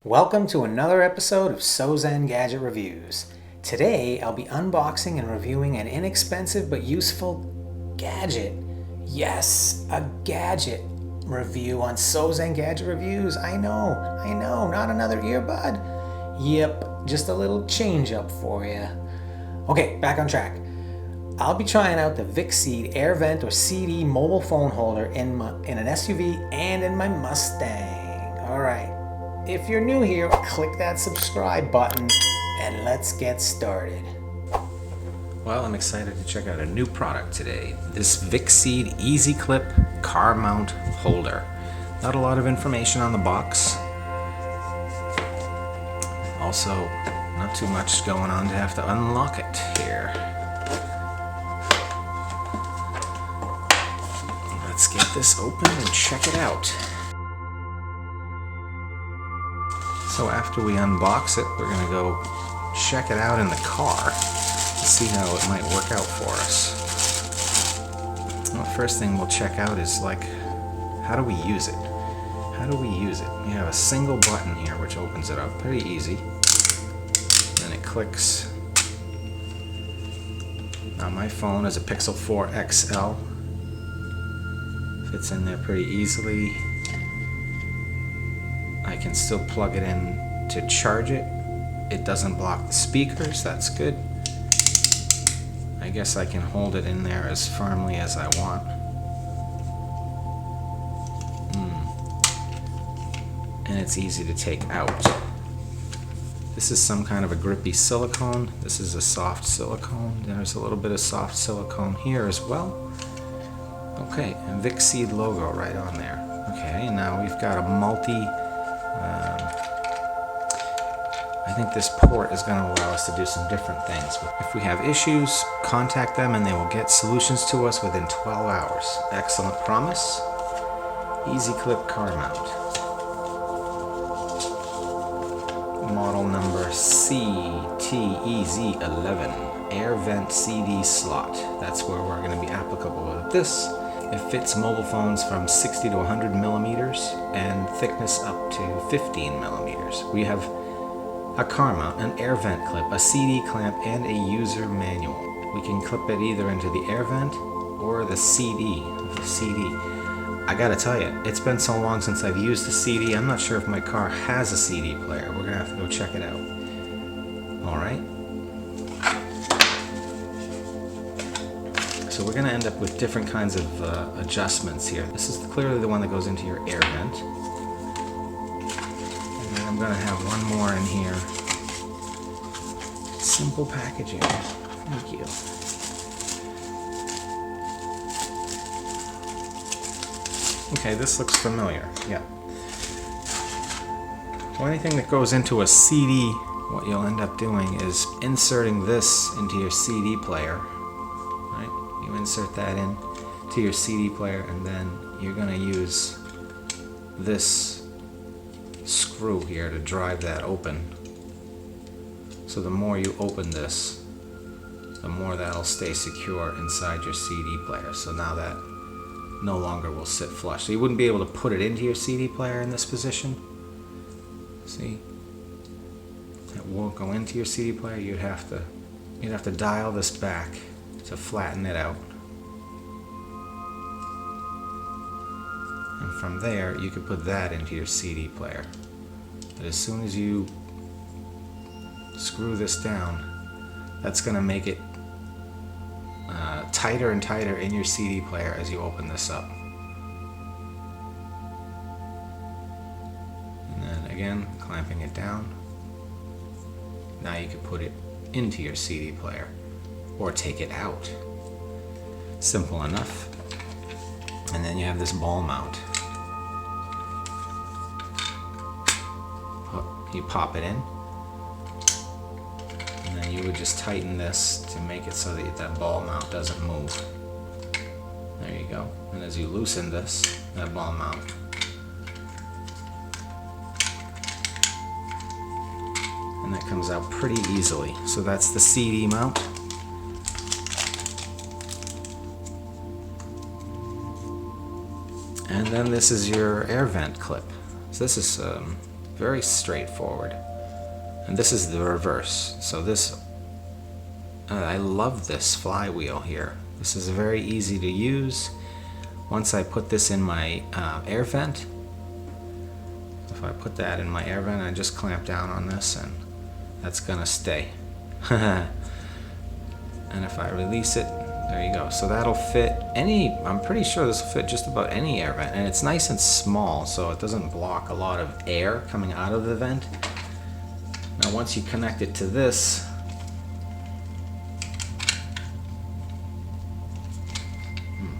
Welcome to another episode of Sozen Gadget Reviews. Today I'll be unboxing and reviewing an inexpensive but useful gadget. Yes, a gadget review on Sozen Gadget Reviews. I know, not another earbud. Yep, just a little change up for you. Okay, back on track. I'll be trying out the Vicseed air vent or CD mobile phone holder in an SUV and in my Mustang. Alright. If you're new here, click that subscribe button and let's get started. Well, I'm excited to check out a new product today. This Vicseed Easy Clip car mount holder. Not a lot of information on the box. Also, not too much going on to have to unlock it here. Let's get this open and check it out. So after we unbox it, we're going to go check it out in the car to see how it might work out for us. Well, the first thing we'll check out is how do we use it? How do we use it? We have a single button here which opens it up pretty easy. Then it clicks. Now my phone is a Pixel 4 XL. Fits in there pretty easily. I can still plug it in to charge it. It doesn't block the speakers, that's good. I guess I can hold it in there as firmly as I want. And it's easy to take out. This is some kind of a grippy silicone. This is a soft silicone. There's a little bit of soft silicone here as well. Okay, and Vicseed logo right on there. Okay, and now we've got a I think this port is going to allow us to do some different things. If we have issues, contact them and they will get solutions to us within 12 hours. Excellent promise. Easy Clip car mount. Model number CTEZ11. Air vent CD slot. That's where we're going to be applicable with this. It fits mobile phones from 60 to 100 millimeters and thickness up to 15 millimeters. We have a car mount, an air vent clip, a CD clamp, and a user manual. We can clip it either into the air vent or the CD. I gotta tell you, it's been so long since I've used a CD, I'm not sure if my car has a CD player. We're gonna have to go check it out. Alright. So we're going to end up with different kinds of adjustments here. This is clearly the one that goes into your air vent. And then I'm going to have one more in here. Simple packaging. Thank you. Okay, this looks familiar. Yeah. So anything that goes into a CD, what you'll end up doing is inserting this into your CD player. You insert that in to your CD player and then you're going to use this screw here to drive that open. So the more you open this, the more that'll stay secure inside your CD player. So now that no longer will sit flush. So you wouldn't be able to put it into your CD player in this position. See? It won't go into your CD player. You'd have to dial this back to flatten it out. And from there, you could put that into your CD player. But as soon as you screw this down, that's going to make it tighter and tighter in your CD player as you open this up. And then again, clamping it down. Now you can put it into your CD player. Or take it out. Simple enough. And then you have this ball mount. You pop it in. And then you would just tighten this to make it so that ball mount doesn't move. There you go. And as you loosen this, that ball mount, and that comes out pretty easily. So that's the CD mount. And then this is your air vent clip. So this is Very straightforward. And this is the reverse. So this, I love this flywheel here. This is very easy to use. Once I put this in my air vent, if I put that in my air vent, I just clamp down on this and that's gonna stay. And if I release it, there you go. So that'll fit any, I'm pretty sure this will fit just about any air vent. And it's nice and small, so it doesn't block a lot of air coming out of the vent. Now once you connect it to this,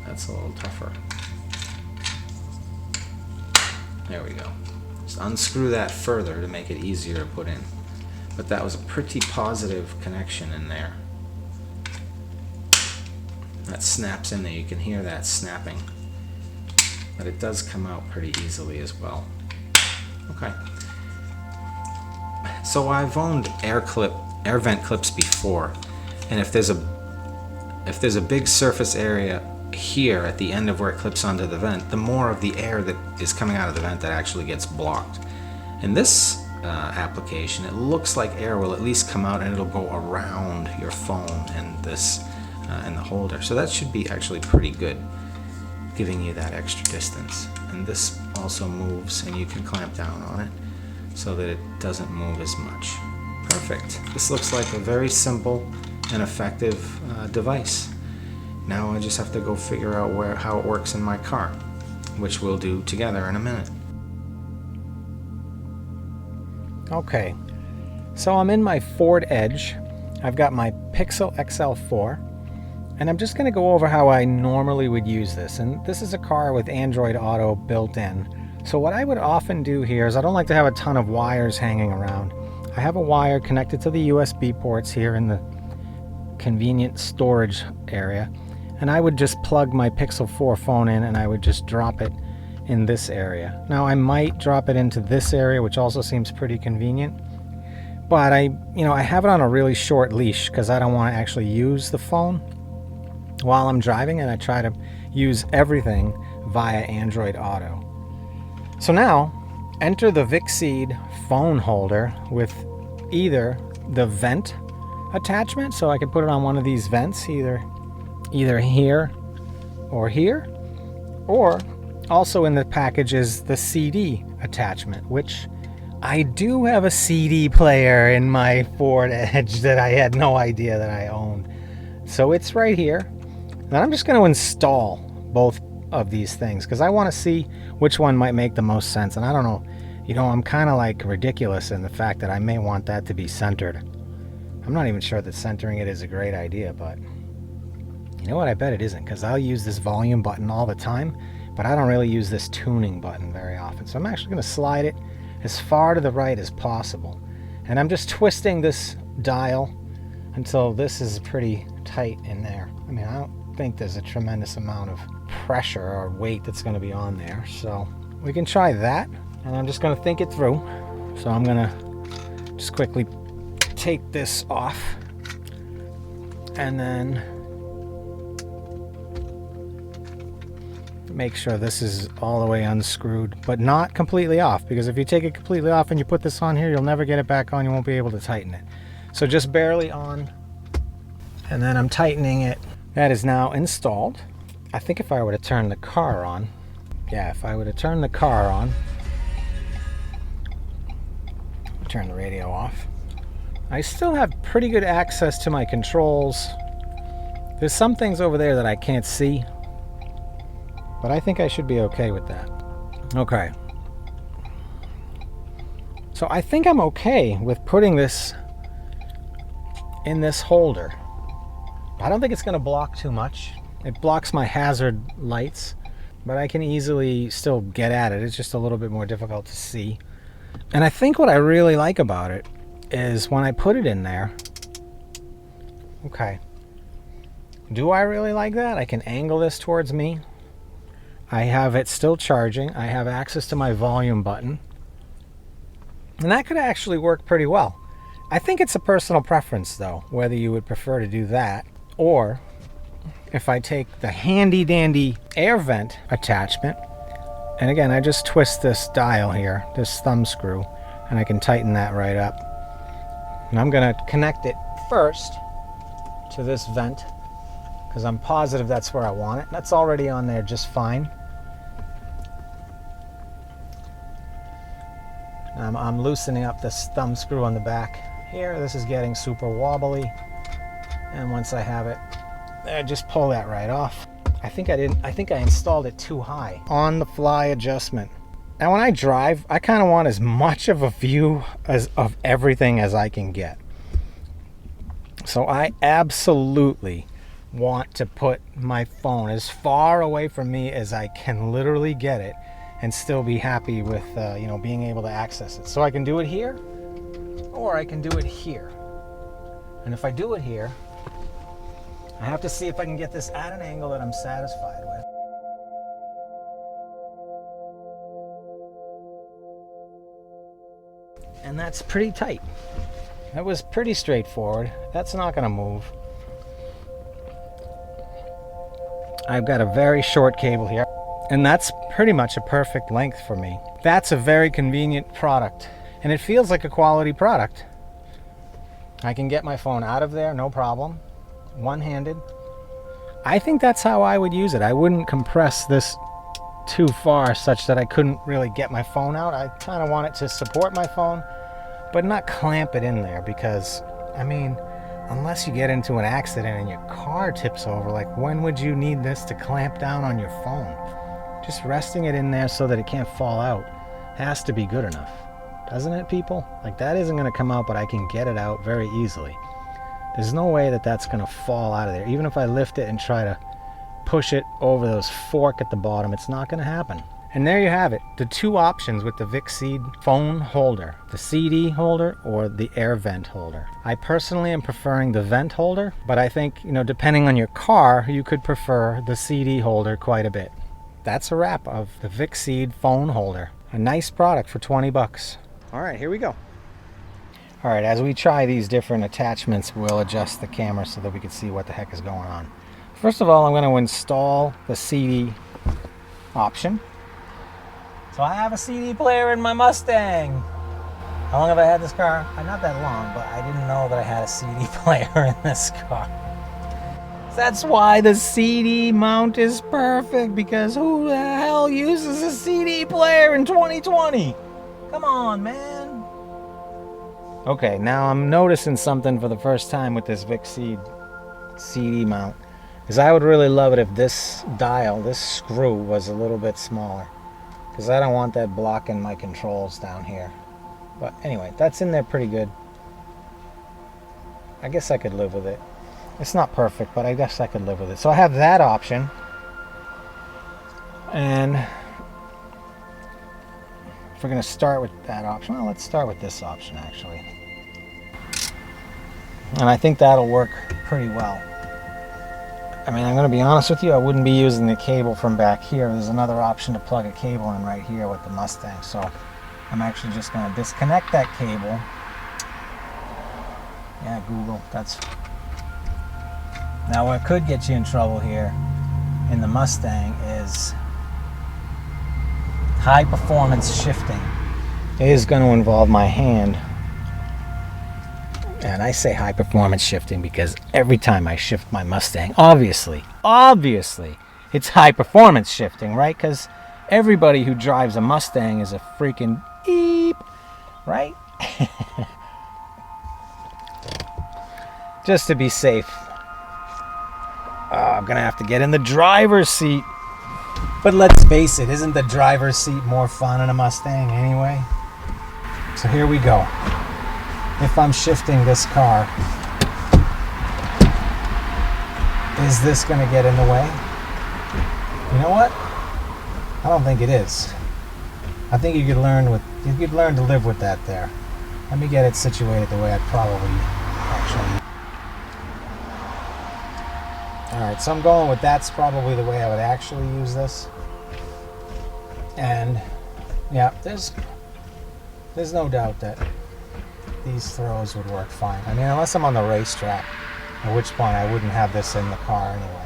that's a little tougher. There we go. Just unscrew that further to make it easier to put in. But that was a pretty positive connection in there. That snaps in there. You can hear that snapping. But it does come out pretty easily as well. Okay. So I've owned air vent clips before, and if there's a big surface area here at the end of where it clips onto the vent, the more of the air that is coming out of the vent that actually gets blocked. In this application, it looks like air will at least come out and it'll go around your phone and this and the holder. So that should be actually pretty good, giving you that extra distance. And this also moves, and you can clamp down on it so that it doesn't move as much. Perfect. This looks like a very simple and effective device. Now I just have to go figure out how it works in my car, which we'll do together in a minute. Okay, so I'm in my Ford Edge. I've got my Pixel XL4, and I'm just going to go over how I normally would use this. And this is a car with Android Auto built in. So what I would often do here is I don't like to have a ton of wires hanging around. I have a wire connected to the USB ports here in the convenient storage area, and I would just plug my Pixel 4 phone in and I would just drop it in this area. Now I might drop it into this area, which also seems pretty convenient, but I have it on a really short leash because I don't want to actually use the phone while I'm driving, and I try to use everything via Android Auto. So now enter the Vicseed phone holder with either the vent attachment, so I can put it on one of these vents, either here or here, or also in the package is the CD attachment, which I do have a CD player in my Ford Edge that I had no idea that I owned. So it's right here. And I'm just going to install both of these things because I want to see which one might make the most sense. And I don't know, I'm kind of like ridiculous in the fact that I may want that to be centered. I'm not even sure that centering it is a great idea, but you know what? I bet it isn't, because I'll use this volume button all the time, but I don't really use this tuning button very often. So I'm actually going to slide it as far to the right as possible. And I'm just twisting this dial until this is pretty tight in there. I mean, I don't think there's a tremendous amount of pressure or weight that's going to be on there. So we can try that, and I'm just going to think it through. So I'm going to just quickly take this off, and then make sure this is all the way unscrewed, but not completely off, because if you take it completely off and you put this on here, you'll never get it back on. You won't be able to tighten it. So just barely on, and then I'm tightening it. That is now installed. I think if I were to turn the car on, if I were to turn the car on, turn the radio off, I still have pretty good access to my controls. There's some things over there that I can't see, but I think I should be okay with that. Okay. So I think I'm okay with putting this in this holder. I don't think it's going to block too much. It blocks my hazard lights, but I can easily still get at it. It's just a little bit more difficult to see. And I think what I really like about it is when I put it in there, okay, do I really like that? I can angle this towards me. I have it still charging. I have access to my volume button. And that could actually work pretty well. I think it's a personal preference, though, whether you would prefer to do that, or if I take the handy dandy air vent attachment, and again, I just twist this dial here, this thumb screw, and I can tighten that right up. And I'm gonna connect it first to this vent because I'm positive that's where I want it. That's already on there just fine. I'm loosening up this thumb screw on the back here. This is getting super wobbly, and once I have it, I just pull that right off. I think I installed it too high. On the fly adjustment. Now when I drive, I kind of want as much of a view of everything as I can get. So I absolutely want to put my phone as far away from me as I can literally get it and still be happy with being able to access it. So I can do it here, or I can do it here. And if I do it here, I have to see if I can get this at an angle that I'm satisfied with. And that's pretty tight. That was pretty straightforward. That's not gonna move. I've got a very short cable here, and that's pretty much a perfect length for me. That's a very convenient product, and it feels like a quality product. I can get my phone out of there, no problem. One-handed. I think that's how I would use it. I wouldn't compress this too far such that I couldn't really get my phone out. I kind of want it to support my phone, but not clamp it in there because, I mean, unless you get into an accident and your car tips over, like when would you need this to clamp down on your phone? Just resting it in there so that it can't fall out has to be good enough, doesn't it, people? Like that isn't going to come out, but I can get it out very easily. There's no way that that's going to fall out of there. Even if I lift it and try to push it over those fork at the bottom, it's not going to happen. And there you have it, the two options with the Vicseed phone holder, the CD holder or the air vent holder. I personally am preferring the vent holder, but I think, depending on your car, you could prefer the CD holder quite a bit. That's a wrap of the Vicseed phone holder. A nice product for 20 bucks. All right, here we go. All right, as we try these different attachments, we'll adjust the camera so that we can see what the heck is going on. First of all, I'm going to install the CD option. So I have a CD player in my Mustang. How long have I had this car? Not that long, but I didn't know that I had a CD player in this car. That's why the CD mount is perfect, because who the hell uses a CD player in 2020? Come on, man. Okay, now I'm noticing something for the first time with this Vicseed CD mount. Because I would really love it if this dial, this screw, was a little bit smaller. Because I don't want that blocking my controls down here. But anyway, that's in there pretty good. I guess I could live with it. It's not perfect, but I guess I could live with it. So I have that option. And if we're going to start with that option, well, let's start with this option actually. And I think that'll work pretty well. I mean, I'm going to be honest with you, I wouldn't be using the cable from back here. There's another option to plug a cable in right here with the Mustang. So I'm actually just going to disconnect that cable. Yeah, Google, that's... Now what could get you in trouble here in the Mustang is high performance shifting. It is going to involve my hand. And I say high performance shifting because every time I shift my Mustang, obviously, it's high performance shifting, right? Because everybody who drives a Mustang is a freaking beep, right? Just to be safe. I'm gonna have to get in the driver's seat. But let's face it, isn't the driver's seat more fun in a Mustang anyway? So here we go. If I'm shifting this car, is this going to get in the way? You know what? I don't think it is. I think you could learn to live with that there. Let me get it situated the way I'd probably actually. Alright, so I'm going with that's probably the way I would actually use this. And yeah, there's no doubt that these throws would work fine. I mean, unless I'm on the racetrack, at which point I wouldn't have this in the car anyway.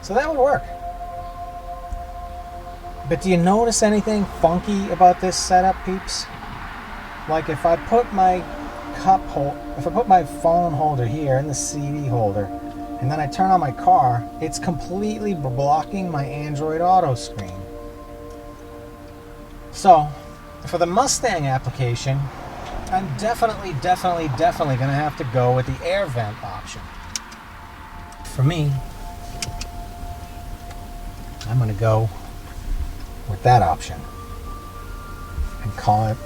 So that would work. But do you notice anything funky about this setup, peeps? like if I put my if I put my phone holder here in the CD holder, and then I turn on my car, it's completely blocking my Android Auto screen. So, for the Mustang application, I'm definitely going to have to go with the air vent option. For me, I'm going to go with that option and call it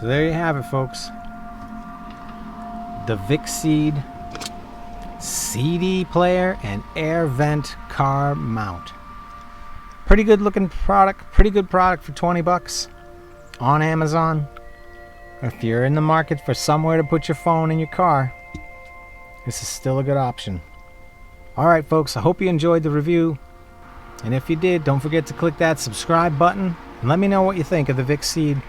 So there you have it, folks. The Vicseed CD player and air vent car mount. Pretty good looking product. Pretty good product for 20 bucks on Amazon. If you're in the market for somewhere to put your phone in your car, this is still a good option. Alright folks, I hope you enjoyed the review. And if you did, don't forget to click that subscribe button and let me know what you think of the Vicseed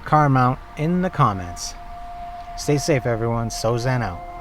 car mount in the comments. Stay safe everyone. Sozan out.